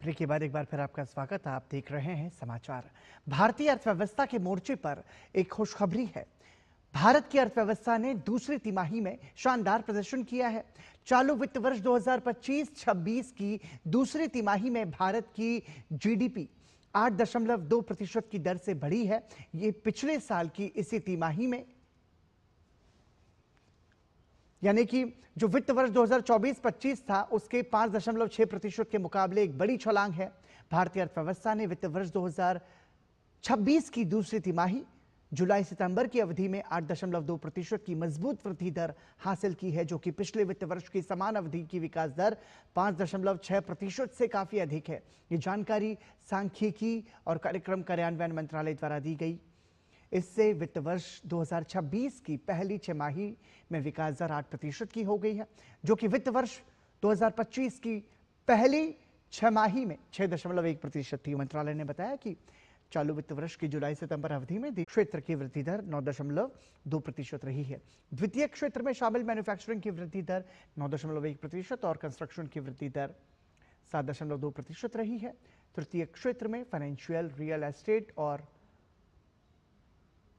Break के बाद एक बार फिर आपका स्वागत है। आप देख रहे हैं समाचार। भारतीय अर्थव्यवस्था के मोर्चे पर एक खुशखबरी है। भारत की अर्थव्यवस्था ने दूसरी तिमाही में शानदार प्रदर्शन किया है। चालू वित्त वर्ष 2025-26 की दूसरी तिमाही में भारत की जीडीपी 8.2% की दर से बढ़ी है। ये पिछले साल की इसी तिमाही में यानी कि जो वित्त वर्ष 2024-25 था उसके 5.6% के मुकाबले एक बड़ी छलांग है। भारतीय अर्थव्यवस्था ने वित्त वर्ष 2026 की दूसरी तिमाही जुलाई सितंबर की अवधि में 8.2% की मजबूत वृद्धि दर हासिल की है, जो कि पिछले वित्त वर्ष की समान अवधि की विकास दर 5.6% से काफी अधिक है। ये जानकारी सांख्यिकी और कार्यक्रम कार्यान्वयन मंत्रालय द्वारा दी गई। इससे वित्त वर्ष 2026 की पहली छमाही में विकास दर 8% की हो गई है, जो कि वित्त वर्ष 2025 की पहली छमाही में 6.1% थी। मंत्रालय ने बताया कि चालू वित्त वर्ष की जुलाई सितंबर अवधि में क्षेत्र की वृद्धि दर 9.2% रही है। द्वितीय क्षेत्र में शामिल मैन्युफैक्चरिंग की वृद्धि दर 9.1% और कंस्ट्रक्शन की वृद्धि दर 7.2% रही है। तृतीय क्षेत्र में फाइनेंशियल, रियल एस्टेट और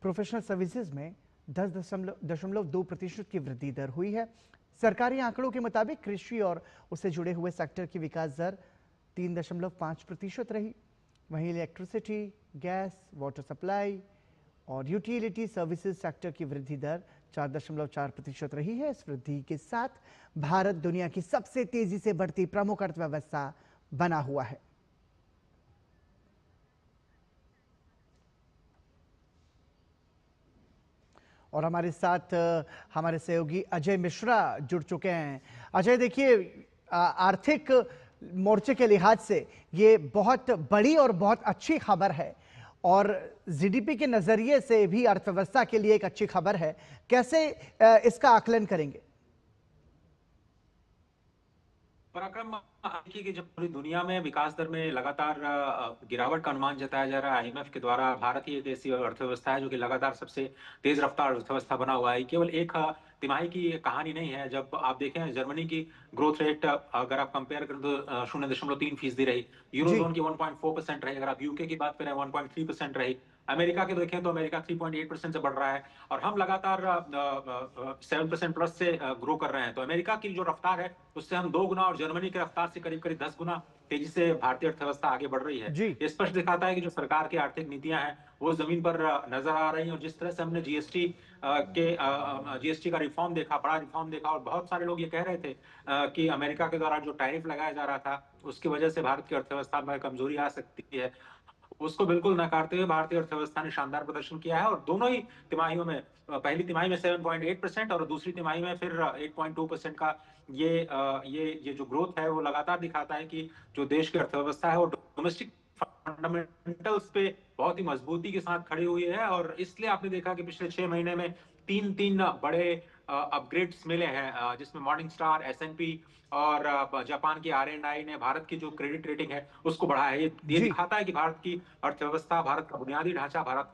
प्रोफेशनल सर्विसेज में 10.2% की वृद्धि दर हुई है। सरकारी आंकड़ों के मुताबिक कृषि और उससे जुड़े हुए सेक्टर की विकास दर 3.5% रही। वहीं इलेक्ट्रिसिटी, गैस, वाटर सप्लाई और यूटिलिटी सर्विसेज सेक्टर की वृद्धि दर 4.4% रही है। इस वृद्धि के साथ भारत दुनिया की सबसे तेजी से बढ़ती प्रमुख अर्थव्यवस्था बना हुआ है। और हमारे साथ हमारे सहयोगी अजय मिश्रा जुड़ चुके हैं। अजय, देखिए, आर्थिक मोर्चे के लिहाज से ये बहुत बड़ी और बहुत अच्छी खबर है और जीडीपी के नजरिए से भी अर्थव्यवस्था के लिए एक अच्छी खबर है। कैसे इसका आकलन करेंगे? पराक्रम, देखिए कि जब पूरी दुनिया में विकास दर में लगातार गिरावट का अनुमान जताया जा रहा है आईएमएफ के द्वारा, भारत ही एक ऐसी अर्थव्यवस्था है जो कि लगातार सबसे तेज रफ्तार अर्थव्यवस्था बना हुआ है। केवल एक तिमाही की कहानी नहीं है। जब आप देखें जर्मनी की ग्रोथ रेट अगर आप कंपेयर करें तो 0.3% रही, यूरोजोन की 1.4% रही, अगर आप यूके की बात करें 1.3% रही, अमेरिका के देखें तो अमेरिका 3.8% से बढ़ रहा है और हम लगातार 7% प्लस से ग्रो कर रहे हैं। तो अमेरिका की जो रफ्तार है उससे हम 2 गुना और जर्मनी की रफ्तार से करीब करीब 10 गुना तेजी से भारतीय अर्थव्यवस्था आगे बढ़ रही है। जी। ये स्पष्ट दिखाता है कि जो सरकार की आर्थिक नीतियां हैं वो जमीन पर नजर आ रही हैं और जिस तरह से हमने जीएसटी का रिफॉर्म देखा, बड़ा रिफॉर्म देखा और बहुत सारे लोग ये कह रहे थे कि अमेरिका के द्वारा जो टैरिफ लगाया जा रहा था उसकी वजह से भारत की अर्थव्यवस्था में कमजोरी आ सकती है, उसको बिल्कुल नकारते हुए भारतीय अर्थव्यवस्था ने शानदार प्रदर्शन किया है और दोनों ही तिमाहियों में, पहली तिमाही में 7.8% और दूसरी तिमाही में फिर 8.2% का ये जो ग्रोथ है वो लगातार दिखाता है कि जो देश की अर्थव्यवस्था है वो डोमेस्टिक फंडामेंटल्स पे बहुत ही मजबूती के साथ खड़ी हुई है। और इसलिए आपने देखा कि पिछले 6 महीने में तीन बड़े अपग्रेड्स मिले हैं, जिसमें मॉर्निंग स्टार, एसएनपी और जापान की आरएनआई ने भारत की जो क्रेडिट रेटिंग है उसको बढ़ाया है। ये जी। दिखाता है कि भारत की अर्थव्यवस्था, भारत का बुनियादी ढांचा, भारत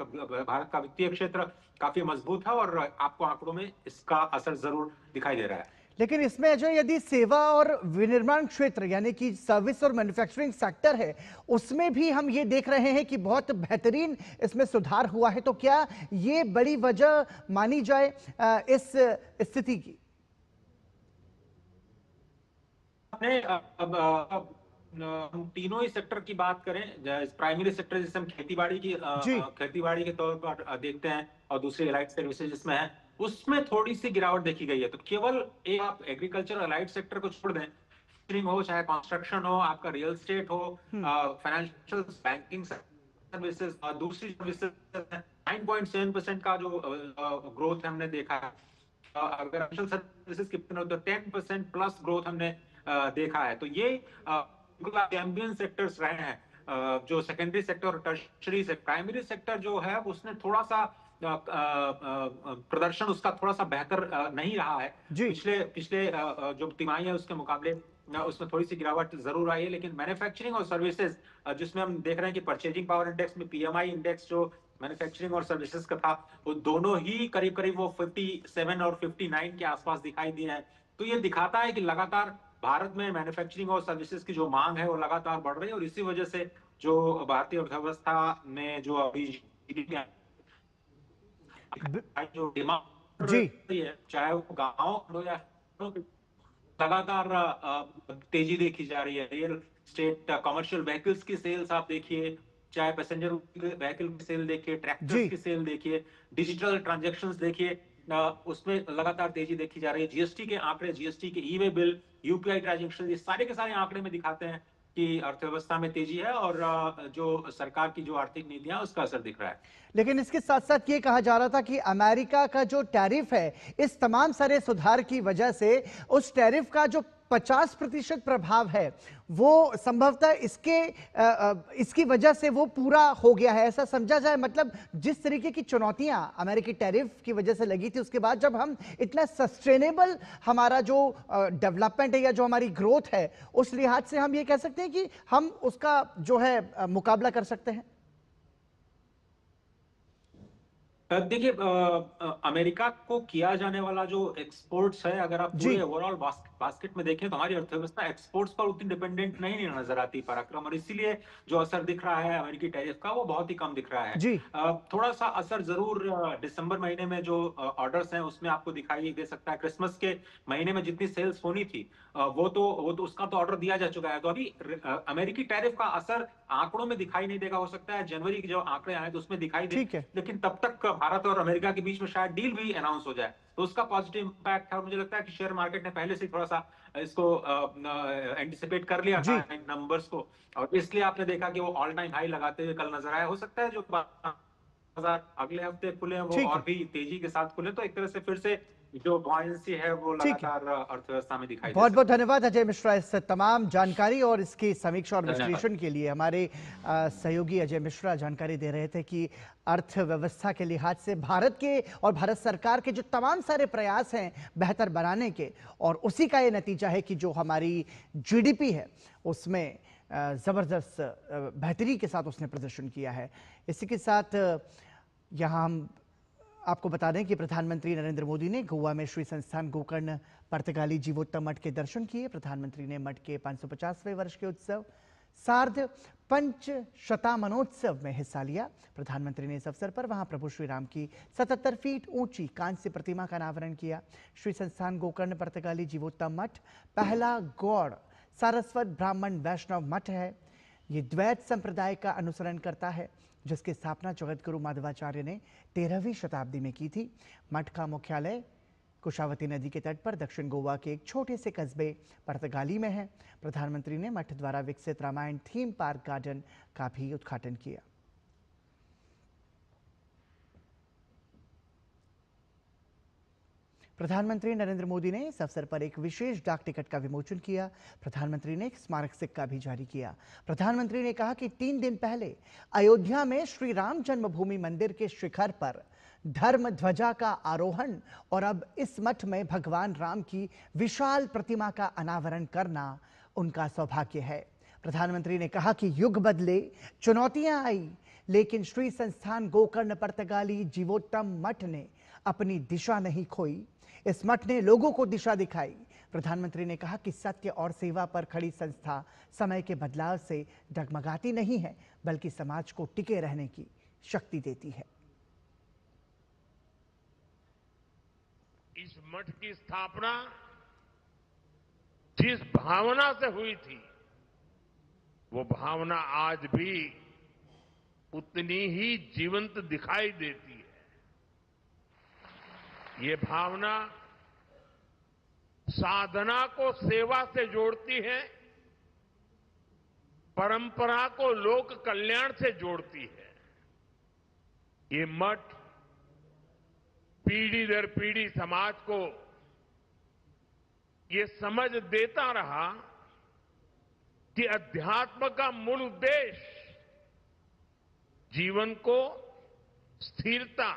का वित्तीय क्षेत्र काफी मजबूत है और आपको आंकड़ों में इसका असर जरूर दिखाई दे रहा है। लेकिन इसमें अजय, यदि सेवा और विनिर्माण क्षेत्र यानी कि सर्विस और मैन्युफैक्चरिंग सेक्टर है, उसमें भी हम ये देख रहे हैं कि बहुत बेहतरीन इसमें सुधार हुआ है, तो क्या ये बड़ी वजह मानी जाए इस स्थिति की? अब हम तीनों ही सेक्टर की बात करें, प्राइमरी सेक्टर जिसे हम जी। खेतीबाड़ी के तौर पर देखते हैं और दूसरी एलाइड सर्विसेज जिसमें है, उसमें थोड़ी सी गिरावट देखी गई है। तो केवल एक आप एग्रीकल्चर एलाइड सेक्टर को छोड़ दें, हो चाहे कंस्ट्रक्शन हो, आपका रियल एस्टेट हो, फाइनेंशियल बैंकिंग सर्विसेज और दूसरी सर्विसेज, 9.7% का जो ग्रोथ हमने देखा है। अगर सर्विसेज की 10% प्लस ग्रोथ हमने देखा है। तो ये चैंपियन सेक्टर्स रहे हैं। जो सेकेंडरी सेक्टर और टर्शरी सेक्टर, प्राइमरी सेक्टर जो है उसने थोड़ा सा प्रदर्शन उसका थोड़ा सा बेहतर नहीं रहा है। जी। पिछले पिछले जो तिमाही है उसके मुकाबले उसमें थोड़ी सी गिरावट जरूर आई है। लेकिन मैन्युफैक्चरिंग और सर्विसेज, जिसमें हम देख रहे हैं कि परचेजिंग पावर इंडेक्स में पीएमआई इंडेक्स जो मैन्युफैक्चरिंग और सर्विसेज का था, वो दोनों ही करीब करीब वो 57 और 59 के आसपास दिखाई दिए हैं। तो ये दिखाता है कि लगातार भारत में मैन्युफैक्चरिंग और सर्विसेज की जो मांग है वो लगातार बढ़ रही है, और इसी वजह से जो भारतीय अर्थव्यवस्था में जो अभी GDP ब- जो डिमांड जी। रही है, चाहे वो गाँव हो या शहरों में, लगातार तेजी देखी जा रही है। रियल स्टेट कमर्शियल व्हीकल्स की सेल्स आप देखिए, चाहे पैसेंजर व्हीकल की सेल देखिए, जी। ट्रैक्टर्स की सेल देखिए, डिजिटल ट्रांजैक्शंस देखिए, उसमें लगातार तेजी देखी जा रही है। जीएसटी के आंकड़े, जीएसटी के ई वे बिल, यूपीआई ट्रांजैक्शन, ये सारे के सारे आंकड़े में दिखाते हैं कि अर्थव्यवस्था में तेजी है, और जो सरकार की जो आर्थिक नीतियां हैं उसका असर दिख रहा है। लेकिन इसके साथ साथ ये कहा जा रहा था कि अमेरिका का जो टैरिफ है, इस तमाम सारे सुधार की वजह से उस टैरिफ का जो 50% प्रभाव है वो संभवतः इसकी वजह से वो पूरा हो गया है, ऐसा समझा जाए। मतलब जिस तरीके की चुनौतियां अमेरिकी टैरिफ की वजह से लगी थी, उसके बाद जब हम इतना सस्टेनेबल हमारा जो डेवलपमेंट है या जो हमारी ग्रोथ है, उस लिहाज से हम ये कह सकते हैं कि हम उसका जो है मुकाबला कर सकते हैं। देखिए, अमेरिका को किया जाने वाला जो एक्सपोर्ट्स है, अगर आप जी। पूरे ओवरऑल बास्केट में देखें तो हमारी अर्थव्यवस्था एक्सपोर्ट्स पर उतनी डिपेंडेंट नहीं नजर आती पराक्रम, और इसीलिए जो असर दिख रहा है अमेरिकी टैरिफ का वो बहुत ही कम दिख रहा है। जी। थोड़ा सा असर जरूर दिसंबर महीने में जो ऑर्डर्स हैं उसमें आपको दिखाई दे सकता है। क्रिसमस के महीने में जितनी सेल्स होनी थी, वो तो उसका तो ऑर्डर दिया जा चुका है, तो अभी अमेरिकी टैरिफ का असर आंकड़ों में दिखाई नहीं देगा। हो सकता है जनवरी के जो आंकड़े आए तो उसमें दिखाई दे, ठीक है। लेकिन तब तक भारत और अमेरिका के बीच में शायद डील भी अनाउंस हो जाए, तो उसका पॉजिटिव इंपैक्ट है। और मुझे लगता है कि शेयर मार्केट ने पहले से थोड़ा सा इसको एंटिसिपेट कर लिया था जी। इन नंबर्स को, और इसलिए आपने देखा कि वो ऑल टाइम हाई लगाते हुए कल नजर आया। हो सकता है जो बाजार अगले हफ्ते खुले वो ठीक और है। भी तेजी के साथ खुले, तो एक तरह से फिर से जो बॉयंसी है वो ठीक है। लगातार अर्थव्यवस्था में दिखाई दे बहुत बहुत सकती है। धन्यवाद अजय मिश्रा, इस तमाम जानकारी और इसकी समीक्षा और धन्यवाद। विश्लेषण के लिए। हमारे सहयोगी अजय मिश्रा जानकारी दे रहे थे कि अर्थव्यवस्था के लिहाज से भारत के और भारत सरकार के जो तमाम सारे प्रयास हैं बेहतर बनाने के, और उसी का ये नतीजा है कि जो हमारी जीडीपी है उसमें ज़बरदस्त बेहतरी के साथ उसने प्रदर्शन किया है। इसी के साथ यहाँ हम आपको बता दें कि प्रधानमंत्री नरेंद्र मोदी ने गोवा में श्री संस्थान गोकर्ण पर्तगाली जीवोत्तम मठ के दर्शन किए। प्रधानमंत्री ने मठ के 550वें वर्ष के उत्सव सार्ध पंच शतामनोत्सव में हिस्सा लिया। प्रधानमंत्री ने इस अवसर पर वहां प्रभु श्री राम की 77 फीट ऊंची कांस्य प्रतिमा का अनावरण किया। श्री संस्थान गोकर्ण पर्तगाली जीवोत्तम मठ पहला गौड़ सारस्वत ब्राह्मण वैष्णव मठ है। ये द्वैत संप्रदाय का अनुसरण करता है, जिसकी स्थापना जगत गुरु माधवाचार्य ने 13वीं शताब्दी में की थी। मठ का मुख्यालय कुशावती नदी के तट पर दक्षिण गोवा के एक छोटे से कस्बे पर्तगाली में है। प्रधानमंत्री ने मठ द्वारा विकसित रामायण थीम पार्क गार्डन का भी उद्घाटन किया। प्रधानमंत्री नरेंद्र मोदी ने इस अवसर पर एक विशेष डाक टिकट का विमोचन किया। प्रधानमंत्री ने एक स्मारक सिक्का भी जारी किया। प्रधानमंत्री ने कहा कि 3 दिन पहले अयोध्या में श्री राम जन्मभूमि मंदिर के शिखर पर धर्म ध्वजा का आरोहण और अब इस मठ में भगवान राम की विशाल प्रतिमा का अनावरण करना उनका सौभाग्य है। प्रधानमंत्री ने कहा कि युग बदले, चुनौतियां आई, लेकिन श्री संस्थान गोकर्ण पर्तगाली जीवोत्तम मठ ने अपनी दिशा नहीं खोई। इस मठ ने लोगों को दिशा दिखाई। प्रधानमंत्री ने कहा कि सत्य और सेवा पर खड़ी संस्था समय के बदलाव से डगमगाती नहीं है, बल्कि समाज को टिके रहने की शक्ति देती है। इस मठ की स्थापना जिस भावना से हुई थी, वो भावना आज भी उतनी ही जीवंत दिखाई देती है। ये भावना साधना को सेवा से जोड़ती है, परंपरा को लोक कल्याण से जोड़ती है। ये मठ पीढ़ी दर पीढ़ी समाज को ये समझ देता रहा कि अध्यात्म का मूल उद्देश्य जीवन को स्थिरता,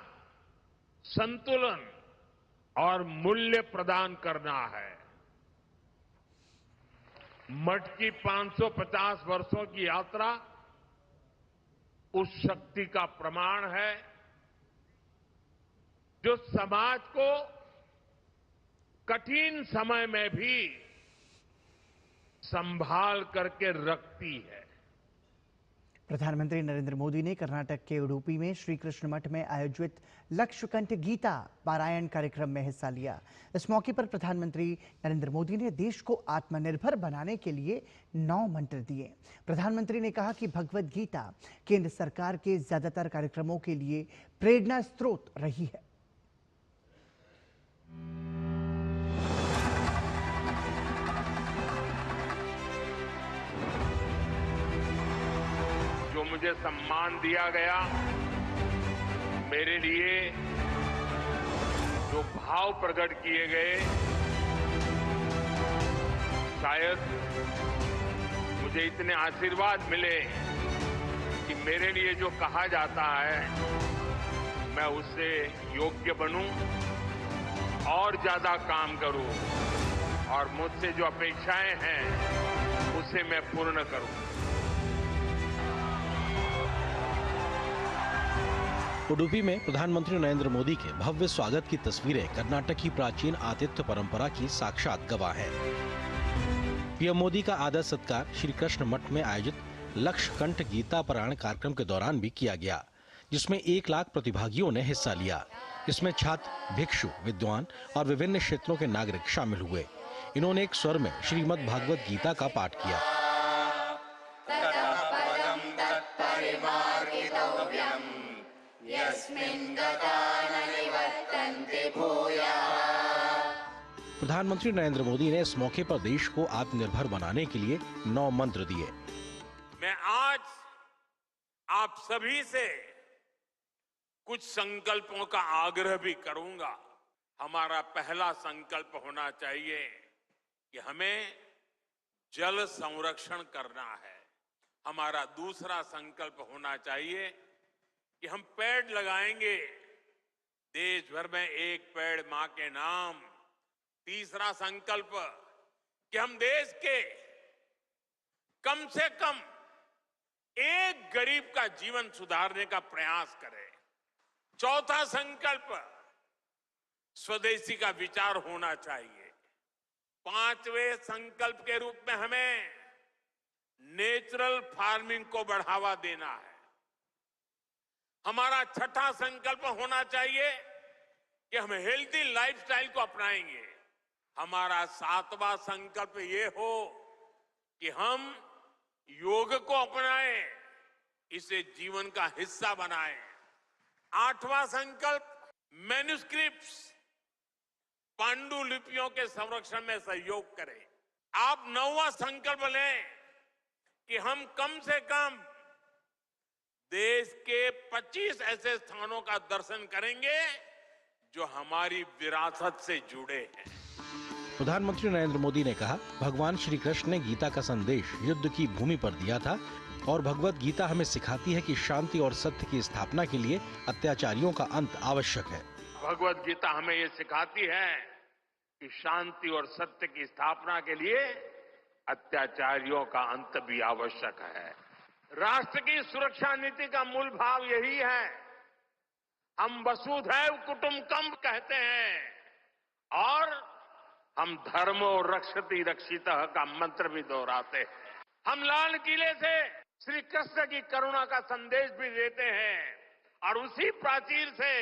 संतुलन और मूल्य प्रदान करना है। मठ की 550 वर्षों की यात्रा उस शक्ति का प्रमाण है जो समाज को कठिन समय में भी संभाल करके रखती है। प्रधानमंत्री नरेंद्र मोदी ने कर्नाटक के उडुपी में श्री कृष्ण मठ में आयोजित लक्षकंठ गीता पारायण कार्यक्रम में हिस्सा लिया। इस मौके पर प्रधानमंत्री नरेंद्र मोदी ने देश को आत्मनिर्भर बनाने के लिए 9 मंत्र दिए। प्रधानमंत्री ने कहा कि भगवद गीता केंद्र सरकार के ज्यादातर कार्यक्रमों के लिए प्रेरणा स्रोत रही है। जो मुझे सम्मान दिया गया, मेरे लिए जो भाव प्रकट किए गए, शायद मुझे इतने आशीर्वाद मिले कि मेरे लिए जो कहा जाता है मैं उससे योग्य बनूं और ज्यादा काम करूं और मुझसे जो अपेक्षाएं हैं उसे मैं पूर्ण करूं। उडुपी में प्रधानमंत्री नरेंद्र मोदी के भव्य स्वागत की तस्वीरें कर्नाटक की प्राचीन आतिथ्य परंपरा की साक्षात गवाह हैं। पीएम मोदी का आदर सत्कार श्री कृष्ण मठ में आयोजित लक्षकंठ गीता पारायण कार्यक्रम के दौरान भी किया गया, जिसमें 1 लाख प्रतिभागियों ने हिस्सा लिया। इसमें छात्र, भिक्षु, विद्वान और विभिन्न क्षेत्रों के नागरिक शामिल हुए। इन्होंने एक स्वर में श्रीमद् भागवत गीता का पाठ किया। प्रधानमंत्री नरेंद्र मोदी ने इस मौके पर देश को आत्मनिर्भर बनाने के लिए 9 मंत्र दिए। मैं आज आप सभी से कुछ संकल्पों का आग्रह भी करूंगा। हमारा पहला संकल्प होना चाहिए कि हमें जल संरक्षण करना है। हमारा दूसरा संकल्प होना चाहिए कि हम पेड़ लगाएंगे, देश भर में 1 पेड़ मां के नाम। तीसरा संकल्प कि हम देश के कम से कम 1 गरीब का जीवन सुधारने का प्रयास करें। चौथा संकल्प स्वदेशी का विचार होना चाहिए। 5वें संकल्प के रूप में हमें नेचुरल फार्मिंग को बढ़ावा देना है। हमारा छठा संकल्प होना चाहिए कि हम हेल्दी लाइफस्टाइल को अपनाएंगे। हमारा 7वां संकल्प ये हो कि हम योग को अपनाएं, इसे जीवन का हिस्सा बनाएं। 8वां संकल्प मैन्युस्क्रिप्ट्स, पांडुलिपियों के संरक्षण में सहयोग करें। आप 9वां संकल्प लें कि हम कम से कम देश के 25 ऐसे स्थानों का दर्शन करेंगे जो हमारी विरासत से जुड़े हैं। प्रधानमंत्री नरेंद्र मोदी ने कहा, भगवान श्री कृष्ण ने गीता का संदेश युद्ध की भूमि पर दिया था और भगवत गीता हमें सिखाती है कि शांति और सत्य की स्थापना के लिए अत्याचारियों का अंत आवश्यक है। भगवत गीता हमें ये सिखाती है कि शांति और सत्य की स्थापना के लिए अत्याचारियों का अंत भी आवश्यक है। राष्ट्र की सुरक्षा नीति का मूल भाव यही है। हम वसुधैव कुटुंबकम कहते हैं और हम धर्मो रक्षति रक्षितः का मंत्र भी दोहराते हैं। हम लाल किले से श्री कृष्ण की करुणा का संदेश भी देते हैं और उसी प्राचीर से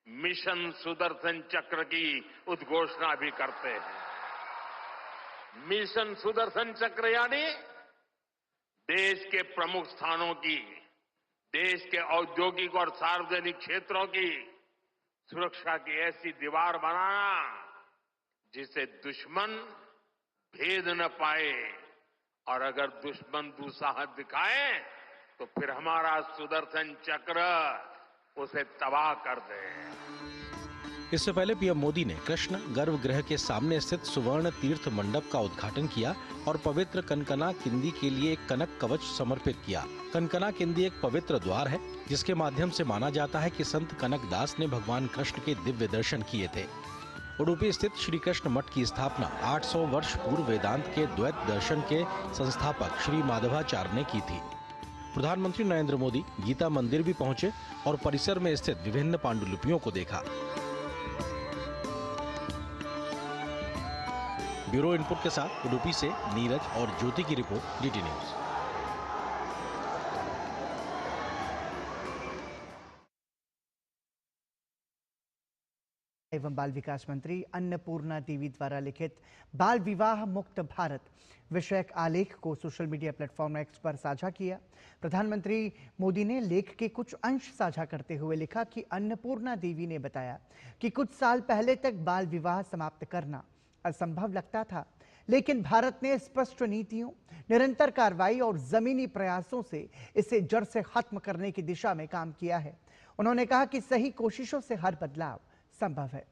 मिशन सुदर्शन चक्र की उद्घोषणा भी करते हैं। मिशन सुदर्शन चक्र यानी देश के प्रमुख स्थानों की, देश के औद्योगिक और सार्वजनिक क्षेत्रों की सुरक्षा की ऐसी दीवार बनाना जिसे दुश्मन भेद न पाए और अगर दुश्मन दुस्साहस दिखाए तो फिर हमारा सुदर्शन चक्र उसे तबाह कर दे। इससे पहले पीएम मोदी ने कृष्ण गर्भगृह के सामने स्थित सुवर्ण तीर्थ मंडप का उद्घाटन किया और पवित्र कनकना किंदी के लिए एक कनक कवच समर्पित किया। कनकना किंदी एक पवित्र द्वार है जिसके माध्यम से माना जाता है कि संत कनक दास ने भगवान कृष्ण के दिव्य दर्शन किए थे। उडुपी स्थित श्री कृष्ण मठ की स्थापना 800 वर्ष पूर्व वेदांत के द्वैत दर्शन के संस्थापक श्री माधवाचार्य ने की थी। प्रधानमंत्री नरेंद्र मोदी गीता मंदिर भी पहुंचे और परिसर में स्थित विभिन्न पांडुलिपियों को देखा। ब्यूरो इनपुट के साथ उडुपी से नीरज और ज्योति की रिपोर्ट, डीटी न्यूज। एवं बाल विकास मंत्री अन्नपूर्णा देवी द्वारा लिखित बाल विवाह मुक्त भारत विषयक आलेख को सोशल मीडिया प्लेटफॉर्म एक्स पर साझा किया। प्रधानमंत्री मोदी ने लेख के कुछ अंश साझा करते हुए लिखा कि अन्नपूर्णा देवी ने बताया कि कुछ साल पहले तक बाल विवाह समाप्त करना असंभव लगता था, लेकिन भारत ने स्पष्ट नीतियों, निरंतर कार्रवाई और जमीनी प्रयासों से इसे जड़ से खत्म करने की दिशा में काम किया है। उन्होंने कहा कि सही कोशिशों से हर बदलाव संभव है।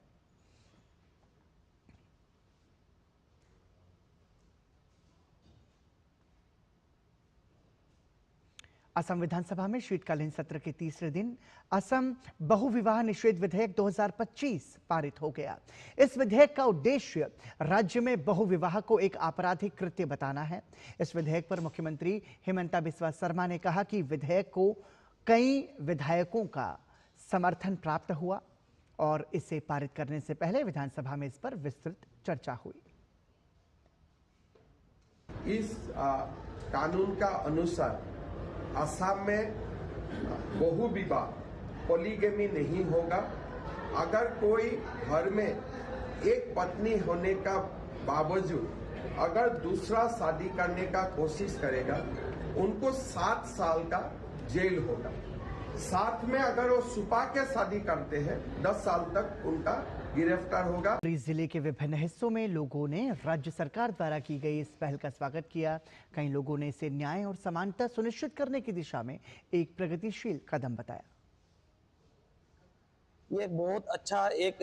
असम विधानसभा में शीतकालीन सत्र के तीसरे दिन असम बहुविवाह निषेध विधेयक 2025 पारित हो गया। इस विधेयक का उद्देश्य राज्य में बहुविवाह को एक आपराधिक कृत्य बताना है। इस विधेयक पर मुख्यमंत्री हिमंता बिस्वा शर्मा ने कहा कि विधेयक को कई विधायकों का समर्थन प्राप्त हुआ और इसे पारित करने से पहले विधानसभा में इस पर विस्तृत चर्चा हुई। इस कानून का अनुसार असम में बहुविवाह पॉलीगैमी नहीं होगा। अगर कोई घर में एक पत्नी होने का बावजूद अगर दूसरा शादी करने का कोशिश करेगा, उनको 7 साल का जेल होगा। साथ में अगर वो छुपा के शादी करते हैं 10 साल तक उनका गिरफ्तार होगा। जिले के विभिन्न हिस्सों में लोगों ने राज्य सरकार द्वारा की गई इस पहल का स्वागत किया। कई लोगों ने इसे न्याय और समानता सुनिश्चित करने की दिशा में एक प्रगतिशील कदम बताया। ये बहुत अच्छा एक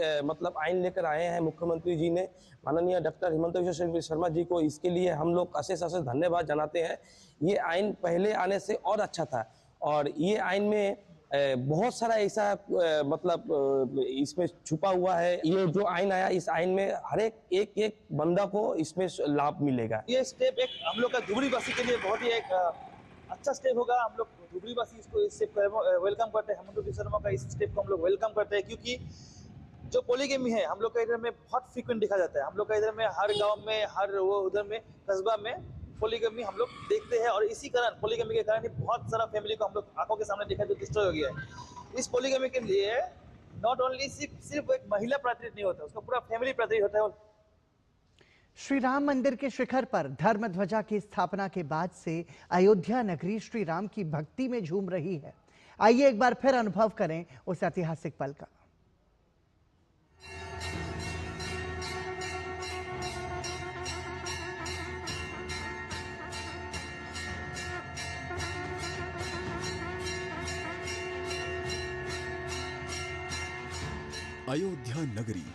आइन लेकर आए हैं मुख्यमंत्री जी ने, माननीय डॉक्टर हिमंता बिस्वा शर्मा जी को। इसके लिए हम लोग अशेष धन्यवाद जनाते हैं। ये आइन पहले आने से और अच्छा था और ये आइन में बहुत सारा ऐसा इसमें छुपा हुआ है। ये जो आइन आया, इस आइन में हर एक बंदा को इसमें लाभ मिलेगा। ये स्टेप एक हम लोग का धुबरी-वासी के लिए बहुत ही एक अच्छा स्टेप होगा। हम लोग धुबरी-वासी इसको इससे वेलकम करते हैं। हिमंता बिस्वा शर्मा का इस स्टेप को हम लोग वेलकम करते हैं, क्योंकि जो पॉलीगैमी है हम लोग का इधर में बहुत फ्रीक्वेंट देखा जाता है। हम लोग का इधर में हर गाँव में, हर वो उधर में कस्बा में पॉलीगैमी हम लोग देखते हैं और इसी कारण पॉलीगैमी के कारण ही बहुत सारा फैमिली को हम लोग आंखों के सामने देखा जो डिस्ट्रॉय हो गया है। इस पॉलीगैमी के लिए नॉट ओनली सिर्फ एक महिला प्रतिनिधि नहीं होता, उसका पूरा फैमिली प्रतिनिधि होता है। श्री राम मंदिर के शिखर पर धर्म ध्वजा की स्थापना के बाद से अयोध्या नगरी श्री राम की भक्ति में झूम रही है। आइए एक बार फिर अनुभव करें उस ऐतिहासिक पल का। अयोध्या नगरी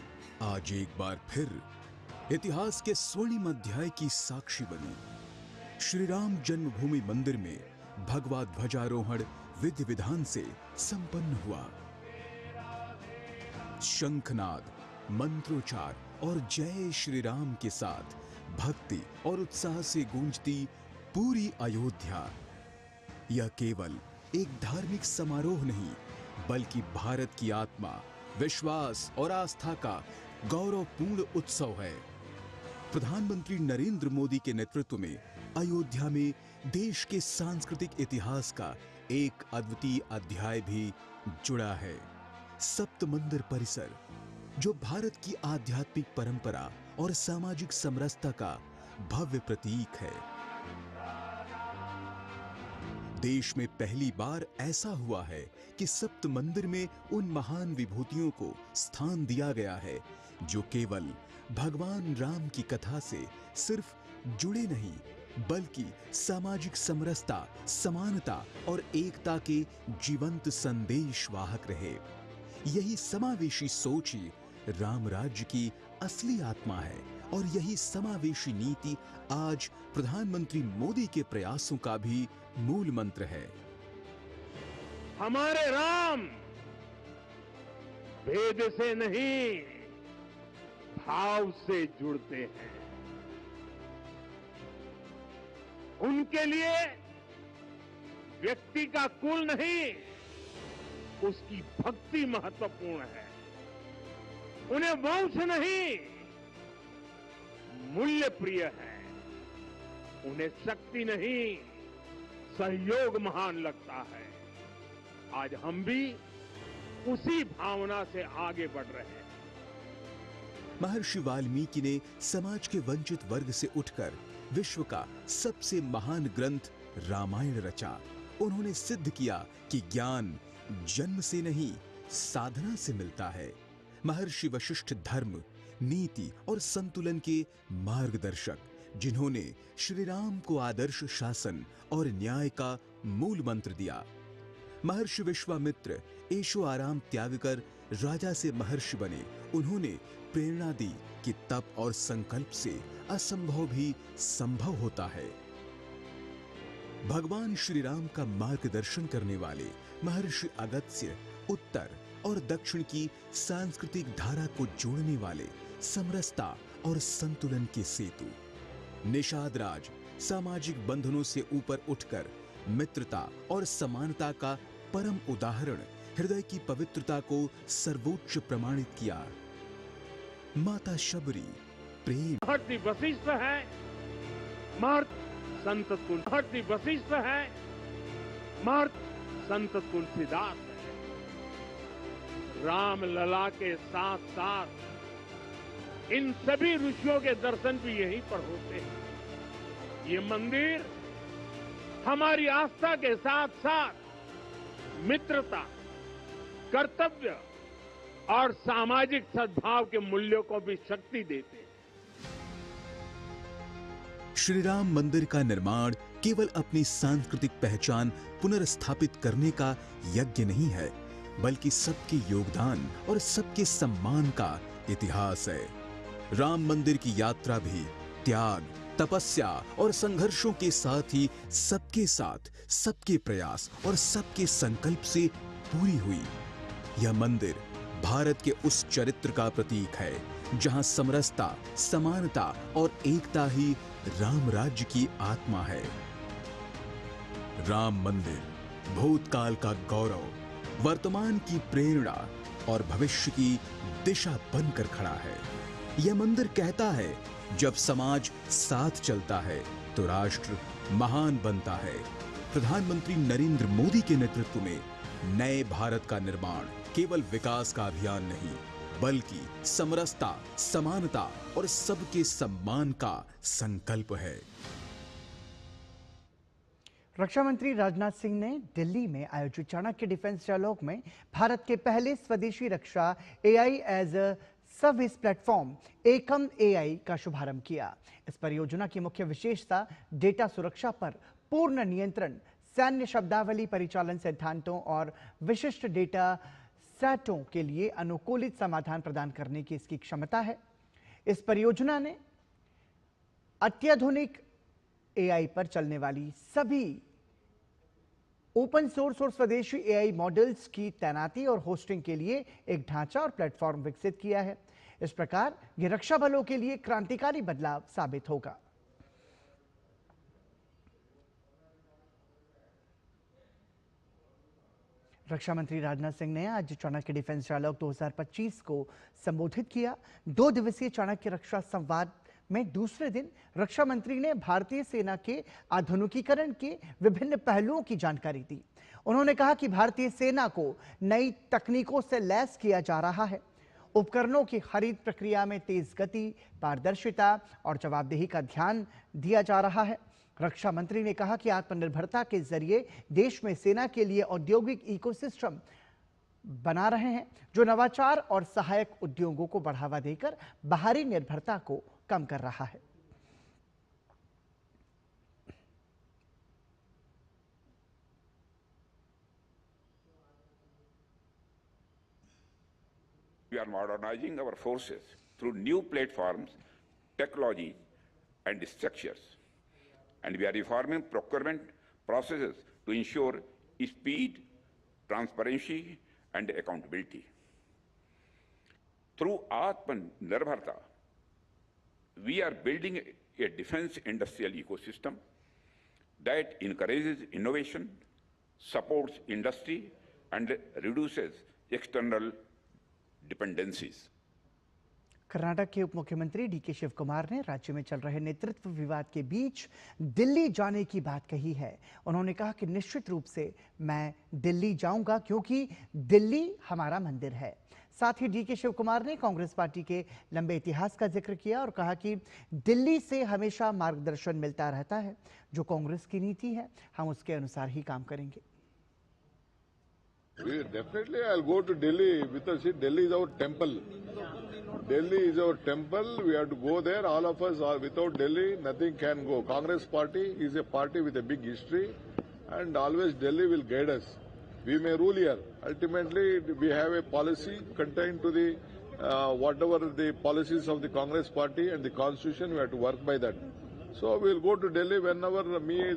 आज एक बार फिर इतिहास के स्वर्णिम अध्याय की साक्षी बनी। श्री राम जन्मभूमि मंदिर में भगवा ध्वजारोहण विधि विधान से संपन्न हुआ। शंखनाद, मंत्रोच्चार और जय श्री राम के साथ भक्ति और उत्साह से गूंजती पूरी अयोध्या। यह केवल एक धार्मिक समारोह नहीं, बल्कि भारत की आत्मा, विश्वास और आस्था का गौरवपूर्ण उत्सव है। प्रधानमंत्री नरेंद्र मोदी के नेतृत्व में अयोध्या में देश के सांस्कृतिक इतिहास का एक अद्वितीय अध्याय भी जुड़ा है। सप्त मंदिर परिसर, जो भारत की आध्यात्मिक परंपरा और सामाजिक समरसता का भव्य प्रतीक है। देश में पहली बार ऐसा हुआ है कि सप्त मंदिर में उन महान विभूतियों को स्थान दिया गया है जो केवल भगवान राम की कथा से सिर्फ जुड़े नहीं, बल्कि सामाजिक समरसता, समानता और एकता के जीवंत संदेश वाहक रहे। यही समावेशी सोच ही राम राज्य की असली आत्मा है और यही समावेशी नीति आज प्रधानमंत्री मोदी के प्रयासों का भी मूल मंत्र है। हमारे राम भेद से नहीं, भाव से जुड़ते हैं। उनके लिए व्यक्ति का कुल नहीं, उसकी भक्ति महत्वपूर्ण है। उन्हें वंश नहीं, मूल्य प्रिय है, उन्हें शक्ति नहीं सहयोग महान लगता है। आज हम भी उसी भावना से आगे बढ़ रहे हैं। महर्षि वाल्मीकि ने समाज के वंचित वर्ग से उठकर विश्व का सबसे महान ग्रंथ रामायण रचा। उन्होंने सिद्ध किया कि ज्ञान जन्म से नहीं, साधना से मिलता है। महर्षि वशिष्ठ धर्म, नीति और संतुलन के मार्गदर्शक, जिन्होंने श्री राम को आदर्श शासन और न्याय का मूल मंत्र दिया। महर्षि विश्वामित्र ऐशो आराम त्याग कर राजा से महर्षि बने। उन्होंने प्रेरणा दी कि तप और संकल्प से असंभव भी संभव होता है। भगवान श्री राम का मार्गदर्शन करने वाले महर्षि अगस्त्य उत्तर और दक्षिण की सांस्कृतिक धारा को जोड़ने वाले समरसता और संतुलन के सेतु। निषाद राज सामाजिक बंधनों से ऊपर उठकर मित्रता और समानता का परम उदाहरण, हृदय की पवित्रता को सर्वोच्च प्रमाणित किया। माता शबरी प्रेम। महर्षि वशिष्ठ है, महर्षि संत महर्षि वशिष्ठ है, महर्षि संत तुलसीदास है। राम लला के साथ साथ इन सभी ऋषियों के दर्शन भी यहीं पर होते हैं। ये मंदिर हमारी आस्था के साथ साथ मित्रता, कर्तव्य और सामाजिक सद्भाव के मूल्यों को भी शक्ति देते हैं। श्री राम मंदिर का निर्माण केवल अपनी सांस्कृतिक पहचान पुनर्स्थापित करने का यज्ञ नहीं है, बल्कि सबके योगदान और सबके सम्मान का इतिहास है। राम मंदिर की यात्रा भी त्याग, तपस्या और संघर्षों के साथ ही सबके साथ, सबके प्रयास और सबके संकल्प से पूरी हुई। यह मंदिर भारत के उस चरित्र का प्रतीक है जहां समरसता, समानता और एकता ही राम राज्य की आत्मा है। राम मंदिर भूतकाल का गौरव, वर्तमान की प्रेरणा और भविष्य की दिशा बनकर खड़ा है। यह मंदिर कहता है, जब समाज साथ चलता है तो राष्ट्र महान बनता है। प्रधानमंत्री नरेंद्र मोदी के नेतृत्व में नए भारत का निर्माण केवल विकास का अभियान नहीं, बल्कि समरसता, समानता और सबके सम्मान का संकल्प है। रक्षा मंत्री राजनाथ सिंह ने दिल्ली में आयोजित चाणक्य डिफेंस डायलॉग में भारत के पहले स्वदेशी रक्षा AI as a service platform Ekam AI का शुभारंभ किया। इस परियोजना की मुख्य विशेषता डेटा सुरक्षा पर पूर्ण नियंत्रण, सैन्य शब्दावली परिचालन सिद्धांतों और विशिष्ट डेटा सेटों के लिए अनुकूलित समाधान प्रदान करने की इसकी क्षमता है। इस परियोजना ने अत्याधुनिक एआई पर चलने वाली सभी ओपन सोर्स और स्वदेशी एआई मॉडल्स की तैनाती और होस्टिंग के लिए एक ढांचा और प्लेटफॉर्म विकसित किया है। इस प्रकार यह रक्षा बलों के लिए क्रांतिकारी बदलाव साबित होगा। रक्षा मंत्री राजनाथ सिंह ने आज चाणक्य डिफेंस डायलॉग 2025 को संबोधित किया। 2 दिवसीय चाणक्य रक्षा संवाद में दूसरे दिन रक्षा मंत्री ने भारतीय सेना के आधुनिकीकरण के विभिन्न पहलुओं की जानकारी दी। उन्होंने कहा कि भारतीय सेना को नई तकनीकों से लैस किया जा रहा है। उपकरणों की खरीद प्रक्रिया में तेज गति, पारदर्शिता और जवाबदेही का ध्यान दिया जा रहा है। रक्षा मंत्री ने कहा कि आत्मनिर्भरता के जरिए देश में सेना के लिए औद्योगिक इकोसिस्टम बना रहे हैं, जो नवाचार और सहायक उद्योगों को बढ़ावा देकर बाहरी निर्भरता को कम कर रहा है। We are modernizing our forces through new platforms, technologies, and structures. And we are reforming procurement processes to ensure speed, transparency, and accountability. Through Atmanirbharta, we are building a defense industrial ecosystem that encourages innovation, supports industry, and reduces external dependencies. Karnataka के उप मुख्यमंत्री DK Shiv Kumar ने राज्य में चल रहे नेतृत्व विवाद के बीच दिल्ली जाने की बात कही है। उन्होंने कहा कि निश्चित रूप से मैं दिल्ली जाऊंगा क्योंकि दिल्ली हमारा मंदिर है। साथ ही डीके शिव कुमार ने कांग्रेस पार्टी के लंबे इतिहास का जिक्र किया और कहा कि दिल्ली से हमेशा मार्गदर्शन मिलता रहता है। जो कांग्रेस की नीति है हम उसके अनुसार ही काम करेंगे। Definitely, I'll go to Delhi because see, Delhi is our temple. Delhi is our temple. We have to go there. All of us are without Delhi, nothing can go. Congress party is a party with a big history, and always Delhi will guide us. We may rule here. Ultimately, we have a policy contained to the whatever the policies of the Congress party and the constitution. We have to work by that. So we'll go to Delhi whenever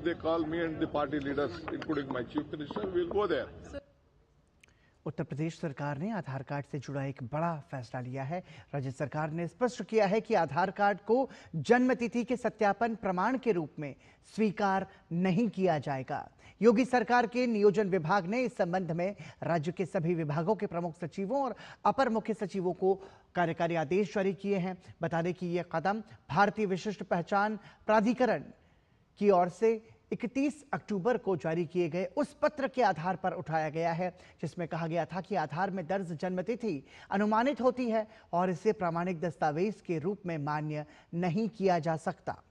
they call me and the party leaders, including my chief minister. We'll go there. Uttar Pradesh सरकार ने आधार card से जुड़ा एक बड़ा फैसला लिया है। राज्य सरकार ने स्पष्ट किया है कि आधार कार्ड को जन्म तिथि के सत्यापन प्रमाण के रूप में स्वीकार नहीं किया जाएगा। योगी सरकार के नियोजन विभाग ने इस संबंध में राज्य के सभी विभागों के प्रमुख सचिवों और अपर मुख्य सचिवों को कार्यकारी आदेश जारी किए हैं। बता दें कि यह कदम भारतीय विशिष्ट पहचान प्राधिकरण की ओर से 31 अक्टूबर को जारी किए गए उस पत्र के आधार पर उठाया गया है जिसमें कहा गया था कि आधार में दर्ज जन्मतिथि अनुमानित होती है और इसे प्रामाणिक दस्तावेज के रूप में मान्य नहीं किया जा सकता।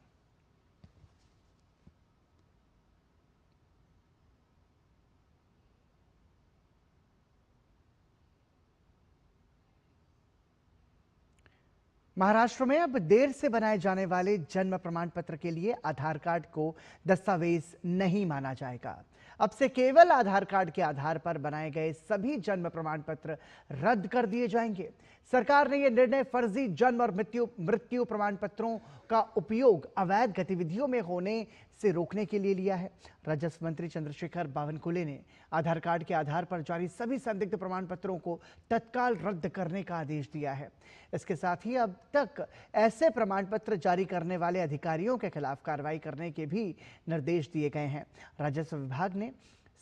महाराष्ट्र में अब देर से बनाए जाने वाले जन्म प्रमाण पत्र के लिए आधार कार्ड को दस्तावेज नहीं माना जाएगा। अब से केवल आधार कार्ड के आधार पर बनाए गए सभी जन्म प्रमाण पत्र रद्द कर दिए जाएंगे। सरकार ने यह निर्णय फर्जी जन्म और मृत्यु प्रमाण पत्रों का उपयोग अवैध गतिविधियों में होने से रोकने के लिए लिया है। राजस्व मंत्री चंद्रशेखर बावनकुले ने आधार कार्ड के आधार पर जारी सभी संदिग्ध प्रमाण पत्रों को तत्काल रद्द करने का आदेश दिया है। इसके साथ ही अब तक ऐसे प्रमाण पत्र जारी करने वाले अधिकारियों के खिलाफ कार्रवाई करने के भी निर्देश दिए गए हैं। राजस्व विभाग ने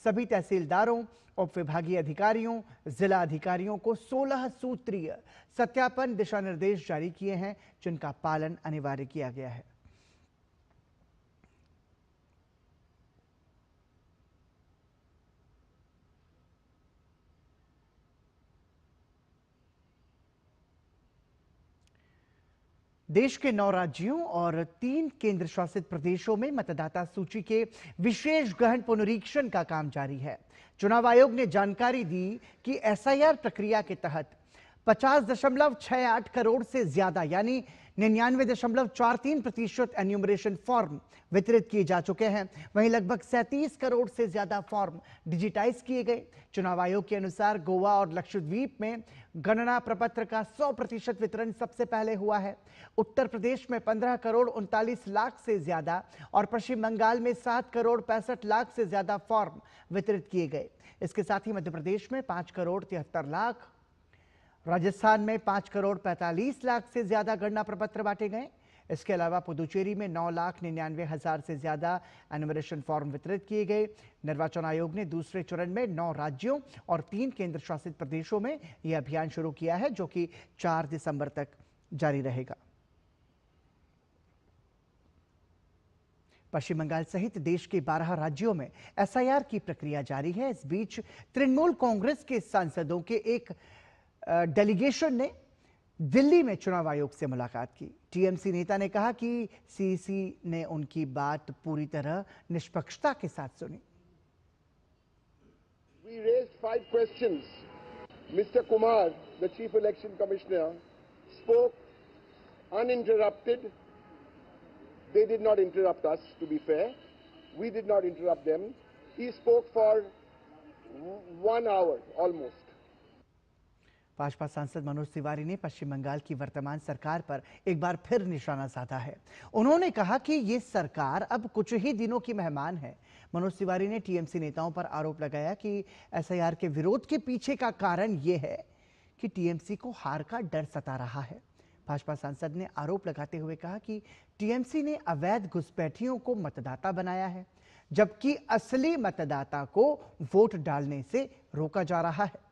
सभी तहसीलदारों, उप विभागीय अधिकारियों, जिला अधिकारियों को 16 सूत्रीय सत्यापन दिशा निर्देश जारी किए हैं जिनका पालन अनिवार्य किया गया है। देश के 9 राज्यों और 3 केंद्र शासित प्रदेशों में मतदाता सूची के विशेष गहन पुनरीक्षण का काम जारी है। चुनाव आयोग ने जानकारी दी कि एसआईआर प्रक्रिया के तहत 50.68 करोड़ से ज्यादा यानी 99.43% एन्यूमरेशन फॉर्म वितरित किए जा चुके हैं। वहीं लगभग 37 करोड़ से ज्यादा फॉर्म डिजिटाइज किए गए। चुनाव आयोग के अनुसार गोवा और लक्षद्वीप में गणना प्रपत्र का 100% वितरण सबसे पहले हुआ है। उत्तर प्रदेश में 15 करोड़ 39 लाख से ज्यादा और पश्चिम बंगाल में 7 करोड़ 65 लाख से ज्यादा फॉर्म वितरित किए गए। इसके साथ ही मध्य प्रदेश में 5 करोड़ 73 लाख, राजस्थान में 5 करोड़ 45 लाख से ज्यादा गणना प्रपत्र बांटे गए। इसके अलावा पुदुचेरी में 9,99,000 से ज्यादा एन्यूमरेशन फॉर्म वितरित किए गए। निर्वाचन आयोग ने दूसरे चरण में 9 राज्यों और 3 केंद्र शासित प्रदेशों में यह अभियान शुरू किया है जो कि 4 दिसंबर तक जारी रहेगा। पश्चिम बंगाल सहित देश के 12 राज्यों में एसआईआर की प्रक्रिया जारी है। इस बीच तृणमूल कांग्रेस के सांसदों के एक डेलीगेशन ने दिल्ली में चुनाव आयोग से मुलाकात की। टीएमसी नेता ने कहा कि सीईसी ने उनकी बात पूरी तरह निष्पक्षता के साथ सुनी। We raised 5 questions. Mr. Kumar, the Chief Election Commissioner, spoke uninterrupted. They did not interrupt us, to be fair. We did not interrupt them. He spoke for 1 hour almost. Bhajpa सांसद मनोज तिवारी ने पश्चिम बंगाल की वर्तमान सरकार पर एक बार फिर निशाना साधा है। उन्होंने कहा कि ये सरकार अब कुछ ही दिनों की मेहमान है। मनोज तिवारी ने टीएमसी नेताओं पर आरोप लगाया कि एसआईआर के विरोध के पीछे का कारण ये है कि टीएमसी को हार का डर सता रहा है। भाजपा सांसद ने आरोप लगाते हुए कहा कि टीएमसी ने अवैध घुसपैठियों को मतदाता बनाया है जबकि असली मतदाता को वोट डालने से रोका जा रहा है।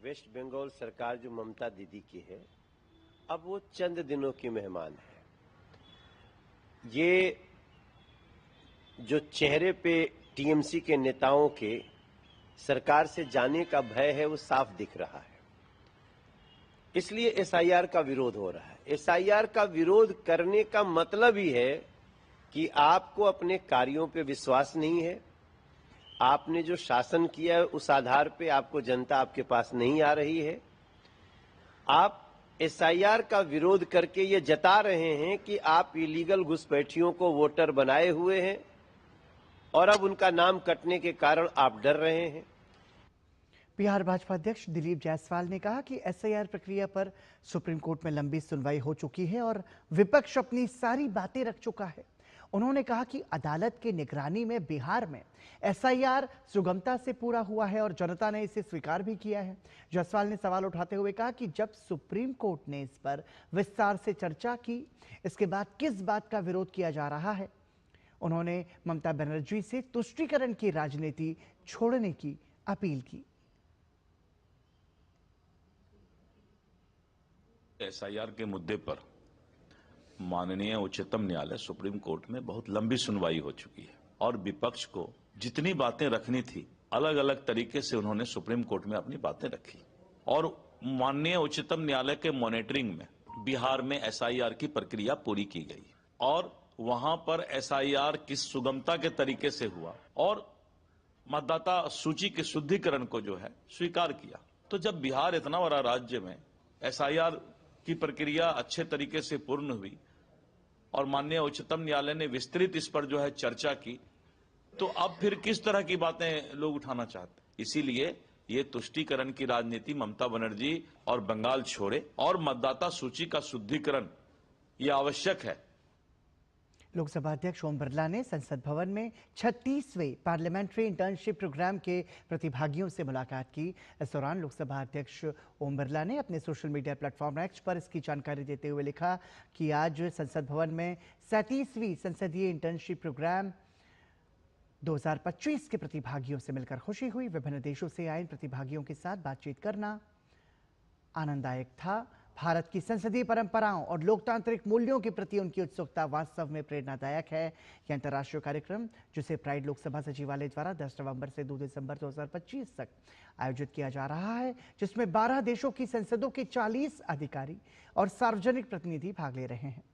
वेस्ट बंगाल सरकार जो ममता दीदी की है, अब वो चंद दिनों की मेहमान है। ये जो चेहरे पे टीएमसी के नेताओं के सरकार से जाने का भय है, वो साफ दिख रहा है। इसलिए एसआईआर का विरोध हो रहा है। एसआईआर का विरोध करने का मतलब ही है कि आपको अपने कार्यों पे विश्वास नहीं है। आपने जो शासन किया है उस आधार पे आपको जनता आपके पास नहीं आ रही है। आप एसआईआर का विरोध करके ये जता रहे हैं कि आप इलीगल घुसपैठियों को वोटर बनाए हुए हैं और अब उनका नाम कटने के कारण आप डर रहे हैं। बिहार भाजपा अध्यक्ष दिलीप जायसवाल ने कहा कि एसआईआर प्रक्रिया पर सुप्रीम कोर्ट में लंबी सुनवाई हो चुकी है और विपक्ष अपनी सारी बातें रख चुका है। उन्होंने कहा कि अदालत की निगरानी में बिहार में एसआईआर सुगमता से पूरा हुआ है और जनता ने इसे स्वीकार भी किया है। जायसवाल ने सवाल उठाते हुए कहा कि जब सुप्रीम कोर्ट ने इस पर विस्तार से चर्चा की, इसके बाद किस बात का विरोध किया जा रहा है। उन्होंने ममता बनर्जी से तुष्टीकरण की राजनीति छोड़ने की अपील की। एसआईआर के मुद्दे पर माननीय उच्चतम न्यायालय सुप्रीम कोर्ट में बहुत लंबी सुनवाई हो चुकी है और विपक्ष को जितनी बातें रखनी थी अलग अलग तरीके से उन्होंने सुप्रीम कोर्ट में अपनी बातें रखी और माननीय उच्चतम न्यायालय के मॉनिटरिंग में बिहार में एसआईआर की प्रक्रिया पूरी की गई और वहां पर एसआईआर किस सुगमता के तरीके से हुआ और मतदाता सूची के शुद्धिकरण को जो है स्वीकार किया। तो जब बिहार इतना बड़ा राज्य में एसआईआर की प्रक्रिया अच्छे तरीके से पूर्ण हुई और माननीय उच्चतम न्यायालय ने विस्तृत इस पर जो है चर्चा की, तो अब फिर किस तरह की बातें लोग उठाना चाहते हैं। इसीलिए ये तुष्टीकरण की राजनीति ममता बनर्जी और बंगाल छोड़े और मतदाता सूची का शुद्धिकरण ये आवश्यक है। लोकसभा अध्यक्ष ओम बिरला ने संसद भवन में 36वें पार्लियामेंट्री इंटर्नशिप प्रोग्राम के प्रतिभागियों से मुलाकात की। इस दौरान लोकसभा अध्यक्ष ओम बिरला ने अपने सोशल मीडिया प्लेटफॉर्म एक्स पर इसकी जानकारी देते हुए लिखा कि आज संसद भवन में 37वीं संसदीय इंटर्नशिप प्रोग्राम 2025 के प्रतिभागियों से मिलकर खुशी हुई। विभिन्न देशों से आए इन प्रतिभागियों के साथ बातचीत करना आनंददायक था। भारत की संसदीय परंपराओं और लोकतांत्रिक मूल्यों के प्रति उनकी उत्सुकता वास्तव में प्रेरणादायक है। यह अंतर्राष्ट्रीय कार्यक्रम, जिसे प्राइड लोकसभा सचिवालय द्वारा 10 नवंबर से 2 दिसंबर 2025 तक आयोजित किया जा रहा है, जिसमें 12 देशों की संसदों के 40 अधिकारी और सार्वजनिक प्रतिनिधि भाग ले रहे हैं।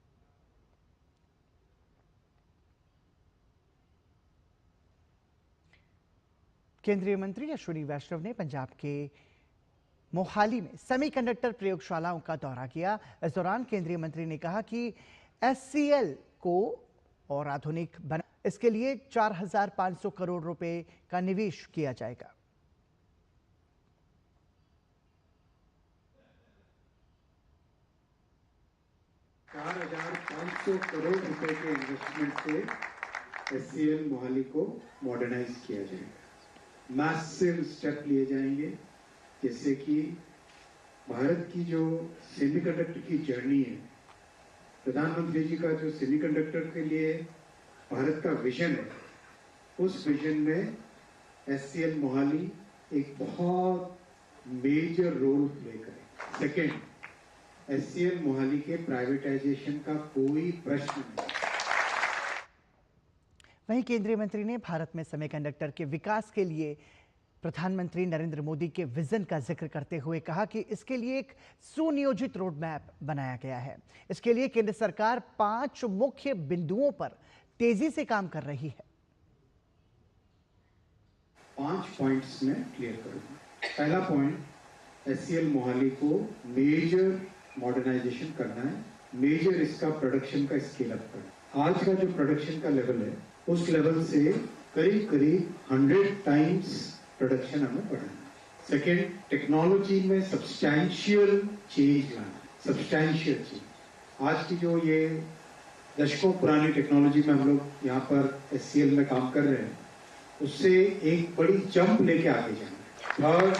केंद्रीय मंत्री अश्विनी वैष्णव ने पंजाब के मोहाली में सेमीकंडक्टर प्रयोगशालाओं का दौरा किया। इस दौरान केंद्रीय मंत्री ने कहा कि एचसीएल को और आधुनिक बना, इसके लिए 4,500 करोड़ रुपए का निवेश किया जाएगा। $4,500 करोड़ रुपए के इन्वेस्टमेंट से एचसीएल मोहाली को मॉडर्नाइज किया जाएगा। मैसिव स्टेप लिए जाएंगे, जैसे कि भारत की जो सेमीकंडक्टर की जर्नी है, प्रधानमंत्री जी का जो सेमीकंडक्टर के लिए भारत का विजन है, उस विजन में एचसीएल मोहाली एक बहुत मेजर रोल प्ले करे। सेकेंड, एचसीएल मोहाली के प्राइवेटाइजेशन का कोई प्रश्न नहीं। वहीं केंद्रीय मंत्री ने भारत में सेमीकंडक्टर के विकास के लिए प्रधानमंत्री नरेंद्र मोदी के विजन का जिक्र करते हुए कहा कि इसके लिए एक सुनियोजित रोड मैप बनाया गया है। इसके लिए केंद्र सरकार 5 मुख्य बिंदुओं पर तेजी से काम कर रही है। 5 पॉइंट्स में क्लियर करूंगा। पहला पॉइंट, एचसीएल मोहाली को मेजर मॉडर्नाइजेशन करना है, मेजर इसका प्रोडक्शन का स्केल अप करना। आज का जो प्रोडक्शन का लेवल है, उस लेवल से करीब 100 टाइम्स प्रोडक्शन हमें बढ़ाना। सेकेंड, टेक्नोलॉजी में सब्सटैंशियल चेंज लाना, सब्सटैंशियल चेंज। आज की जो ये दशकों पुरानी टेक्नोलॉजी में हम लोग यहाँ पर एचसीएल में काम कर रहे हैं, उससे एक बड़ी जंप लेके आगे जाना। और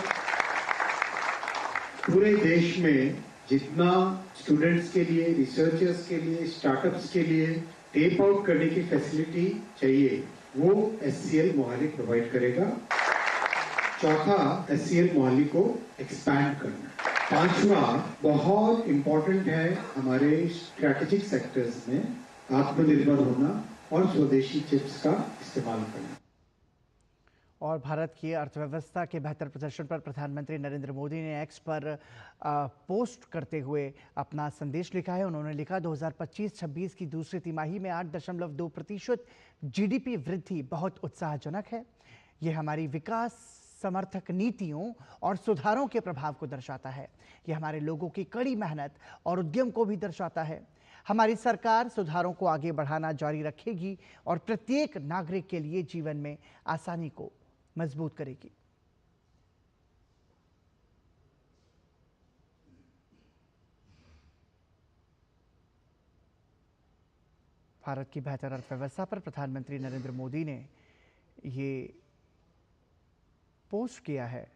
पूरे देश में जितना स्टूडेंट्स के लिए, रिसर्चर्स के लिए, स्टार्टअप्स के लिए टेप आउट करने की फैसिलिटी चाहिए, वो एचसीएल मोहाली प्रोवाइड करेगा। चौथा, SCL मोहाली को एक्सपैंड करना। पांचवा, बहुत इंपॉर्टेंट है हमारे स्ट्रैटेजिक सेक्टर्स में आत्मनिर्भर होना और स्वदेशी चिप्स का इस्तेमाल करना। और भारत की अर्थव्यवस्था के बेहतर प्रदर्शन पर प्रधानमंत्री नरेंद्र मोदी ने एक्स पर पोस्ट करते हुए अपना संदेश लिखा है। उन्होंने लिखा, 2025-26 की दूसरी तिमाही में 8.2% GDP वृद्धि बहुत उत्साहजनक है। ये हमारी विकास समर्थक नीतियों और सुधारों के प्रभाव को दर्शाता है। यह हमारे लोगों की कड़ी मेहनत और उद्यम को भी दर्शाता है। हमारी सरकार सुधारों को आगे बढ़ाना जारी रखेगी और प्रत्येक नागरिक के लिए जीवन में आसानी को मजबूत करेगी। भारत की बेहतर अर्थव्यवस्था पर प्रधानमंत्री नरेंद्र मोदी ने ये पोस्ट किया है,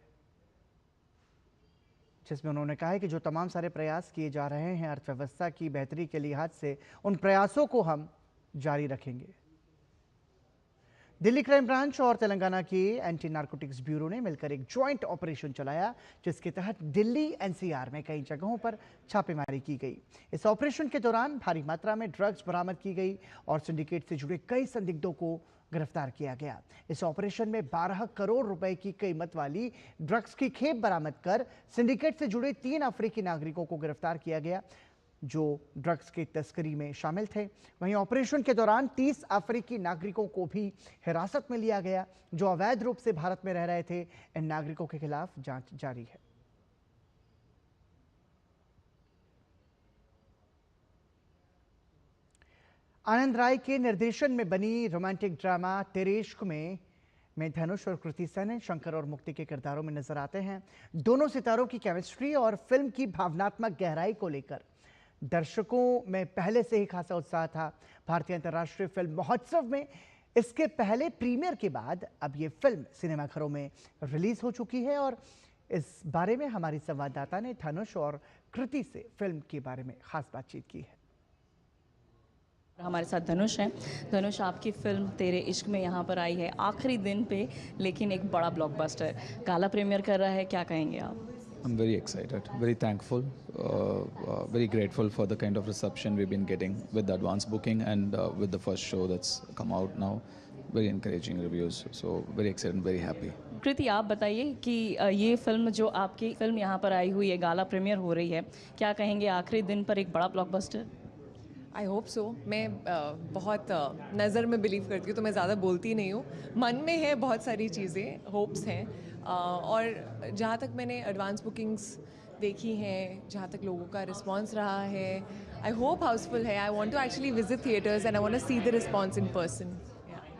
जिसमें उन्होंने कहा है कि जो तमाम सारे प्रयास किए जा रहे हैं अर्थव्यवस्था की बेहतरी के लिहाज से, उन प्रयासों को हम जारी रखेंगे। दिल्ली क्राइम ब्रांच और तेलंगाना की एंटी नारकोटिक्स ब्यूरो ने मिलकर एक ज्वाइंट ऑपरेशन चलाया, जिसके तहत दिल्ली NCR में कई जगहों पर छापेमारी की गई। इस ऑपरेशन के दौरान भारी मात्रा में ड्रग्स बरामद की गई और सिंडिकेट से जुड़े कई संदिग्धों को गिरफ्तार किया गया। इस ऑपरेशन में 12 करोड़ रुपए की कीमत वाली ड्रग्स की खेप बरामद कर सिंडिकेट से जुड़े 3 अफ्रीकी नागरिकों को गिरफ्तार किया गया, जो ड्रग्स की तस्करी में शामिल थे। वहीं ऑपरेशन के दौरान 30 अफ्रीकी नागरिकों को भी हिरासत में लिया गया, जो अवैध रूप से भारत में रह रहे थे। इन नागरिकों के खिलाफ जांच जारी है। आनंद राय के निर्देशन में बनी रोमांटिक ड्रामा तेरे इश्क में धनुष और कृति सेन शंकर और मुक्ति के किरदारों में नजर आते हैं। दोनों सितारों की केमिस्ट्री और फिल्म की भावनात्मक गहराई को लेकर दर्शकों में पहले से ही खासा उत्साह था। भारतीय अंतर्राष्ट्रीय फिल्म महोत्सव में इसके पहले प्रीमियर के बाद अब ये फिल्म सिनेमाघरों में रिलीज हो चुकी है और इस बारे में हमारी संवाददाता ने धनुष और कृति से फिल्म के बारे में खास बातचीत की है। हमारे साथ धनुष हैं। धनुष, आपकी फिल्म तेरे इश्क में यहाँ पर आई है आखिरी दिन पे, लेकिन एक बड़ा ब्लॉकबस्टर गाला प्रीमियर कर रहा है, क्या कहेंगे आप? I'm very excited, very thankful, very grateful for the kind of reception we've been getting with the advance booking and with the first show that's come out now. Very encouraging reviews, so very excited and very happy. कृति, आप बताइए कि ये film जो आपकी film यहाँ पर आई हुई है, गाला प्रीमियर हो रही है, क्या कहेंगे आखिरी दिन पर एक बड़ा ब्लॉकबस्टर? I hope so. मैं बहुत नज़र में बिलीव करती हूँ, तो मैं ज़्यादा बोलती नहीं हूँ। मन में है बहुत सारी चीज़ें, होप्स हैं, और जहाँ तक मैंने एडवांस बुकिंग्स देखी हैं, जहाँ तक लोगों का रिस्पांस रहा है, आई होप हाउसफुल है। I want to actually visit theatres and I want to see the response in person.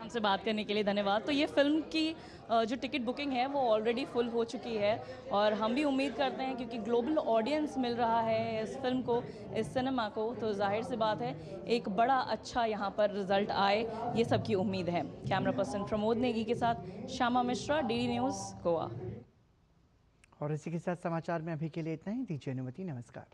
हमसे बात करने के लिए धन्यवाद। तो ये फिल्म की जो टिकट बुकिंग है वो ऑलरेडी फुल हो चुकी है और हम भी उम्मीद करते हैं, क्योंकि ग्लोबल ऑडियंस मिल रहा है इस फिल्म को, इस सिनेमा को, तो जाहिर सी बात है एक बड़ा अच्छा यहाँ पर रिजल्ट आए, ये सबकी उम्मीद है। कैमरा पर्सन प्रमोद नेगी के साथ श्यामा मिश्रा, DD न्यूज़, गोवा। और इसी के साथ समाचार में अभी के लिए इतना ही। दीजिए अनुमति, नमस्कार।